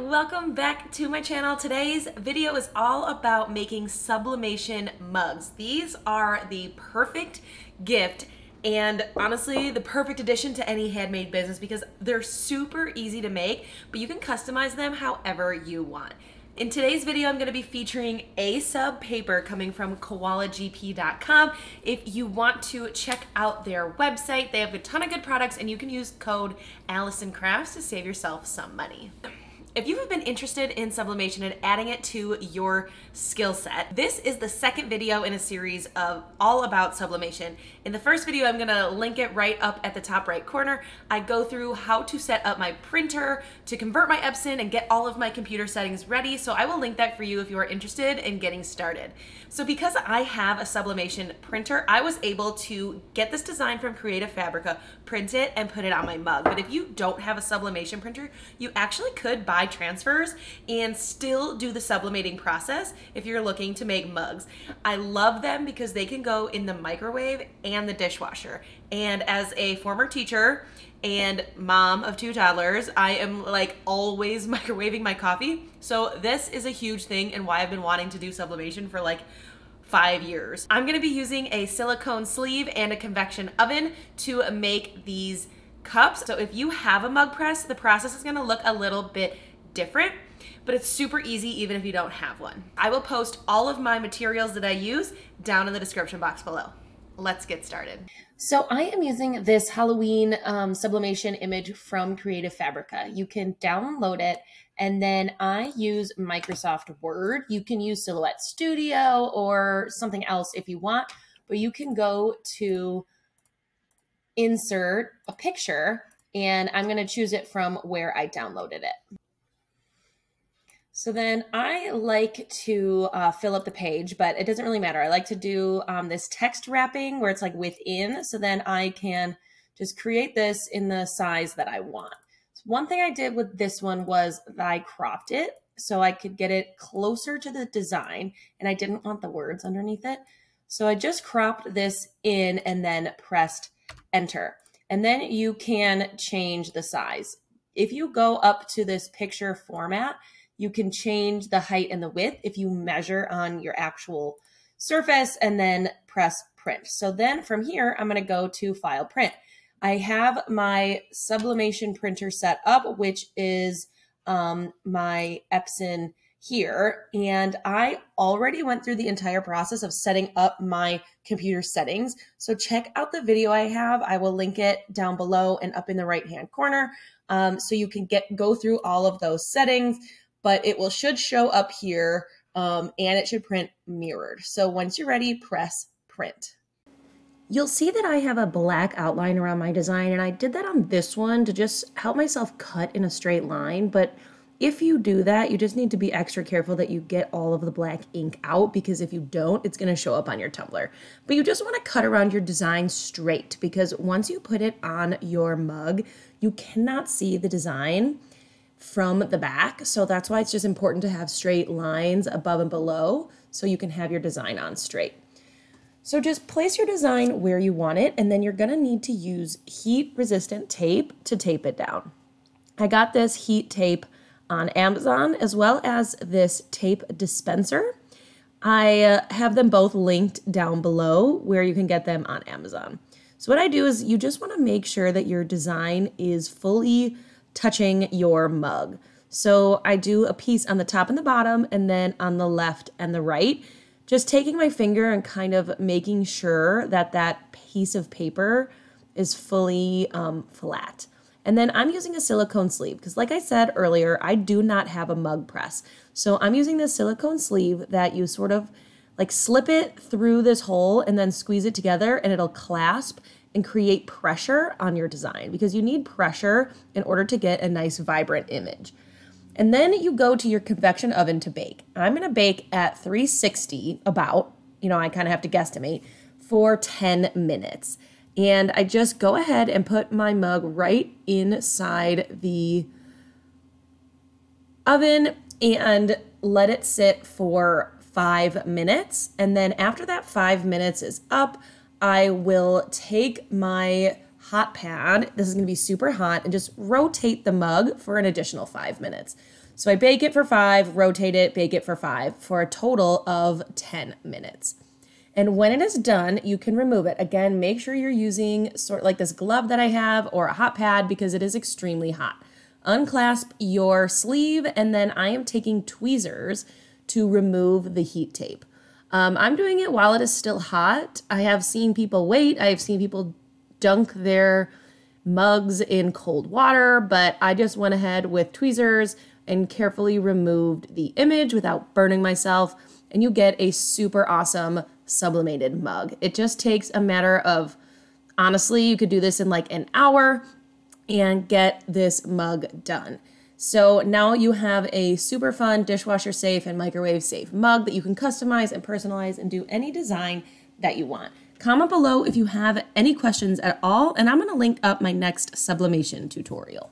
welcome back to my channel. Today's video is all about making sublimation mugs. These are the perfect gift and honestly the perfect addition to any handmade business because they're super easy to make, but you can customize them however you want. In today's video, I'm going to be featuring a sub paper coming from koalagp.com. If you want to check out their website, they have a ton of good products and you can use code Alison Crafts to save yourself some money. If you have been interested in sublimation and adding it to your skill set, this is the second video in a series of all about sublimation. In the first video, I'm gonna link it right up at the top right corner. I go through how to set up my printer, to convert my Epson and get all of my computer settings ready. So I will link that for you if you are interested in getting started. So because I have a sublimation printer, I was able to get this design from Creative Fabrica, print it and put it on my mug. But if you don't have a sublimation printer, you actually could buy transfers and still do the sublimating process if you're looking to make mugs. I love them because they can go in the microwave and the dishwasher. And as a former teacher and mom of 2 toddlers, I am like always microwaving my coffee. So this is a huge thing and why I've been wanting to do sublimation for like 5 years. I'm gonna be using a silicone sleeve and a convection oven to make these cups. So if you have a mug press, the process is gonna look a little bit different, but it's super easy even if you don't have one. I will post all of my materials that I use down in the description box below. Let's get started. So I am using this Halloween sublimation image from Creative Fabrica. You can download it and then I use Microsoft Word. You can use Silhouette Studio or something else if you want, but you can go to insert a picture and I'm gonna choose it from where I downloaded it. So then I like to fill up the page, but it doesn't really matter. I like to do this text wrapping where it's like within, so then I can just create this in the size that I want. So one thing I did with this one was I cropped it so I could get it closer to the design and I didn't want the words underneath it. So I just cropped this in and then pressed enter. And then you can change the size. If you go up to this picture format, you can change the height and the width if you measure on your actual surface and then press print. So then from here, I'm going to go to file print. I have my sublimation printer set up, which is my Epson here. And I already went through the entire process of setting up my computer settings. So check out the video I have. I will link it down below and up in the right-hand corner. So you can go through all of those settings. But it should show up here and it should print mirrored. So once you're ready, press print. You'll see that I have a black outline around my design and I did that on this one to just help myself cut in a straight line. But if you do that, you just need to be extra careful that you get all of the black ink out because if you don't, it's gonna show up on your tumbler. But you just wanna cut around your design straight because once you put it on your mug, you cannot see the design from the back. So that's why it's just important to have straight lines above and below so you can have your design on straight. So just place your design where you want it and then you're gonna need to use heat resistant tape to tape it down. I got this heat tape on Amazon as well as this tape dispenser. I have them both linked down below where you can get them on Amazon. So what I do is you just wanna make sure that your design is fully touching your mug. So I do a piece on the top and the bottom and then on the left and the right, just taking my finger and kind of making sure that that piece of paper is fully flat. And then I'm using a silicone sleeve because like I said earlier, I do not have a mug press. So I'm using this silicone sleeve that you sort of like slip it through this hole and then squeeze it together and it'll clasp and create pressure on your design because you need pressure in order to get a nice vibrant image. And then you go to your convection oven to bake. I'm gonna bake at 360 about, I kind of have to guesstimate, for 10 minutes. And I just go ahead and put my mug right inside the oven and let it sit for 5 minutes. And then after that 5 minutes is up, I will take my hot pad. This is going to be super hot, and just rotate the mug for an additional 5 minutes. So I bake it for 5, rotate it, bake it for 5 for a total of 10 minutes. And when it is done, you can remove it. Again, make sure you're using sort of like this glove that I have or a hot pad because it is extremely hot. Unclasp your sleeve, and then I am taking tweezers to remove the heat tape. I'm doing it while it is still hot. I have seen people wait. I have seen people dunk their mugs in cold water, but I just went ahead with tweezers and carefully removed the image without burning myself, and you get a super awesome sublimated mug. It just takes a matter of, honestly, you could do this in like an hour and get this mug done. So now you have a super fun dishwasher safe and microwave safe mug that you can customize and personalize and do any design that you want. Comment below if you have any questions at all, and I'm going to link up my next sublimation tutorial.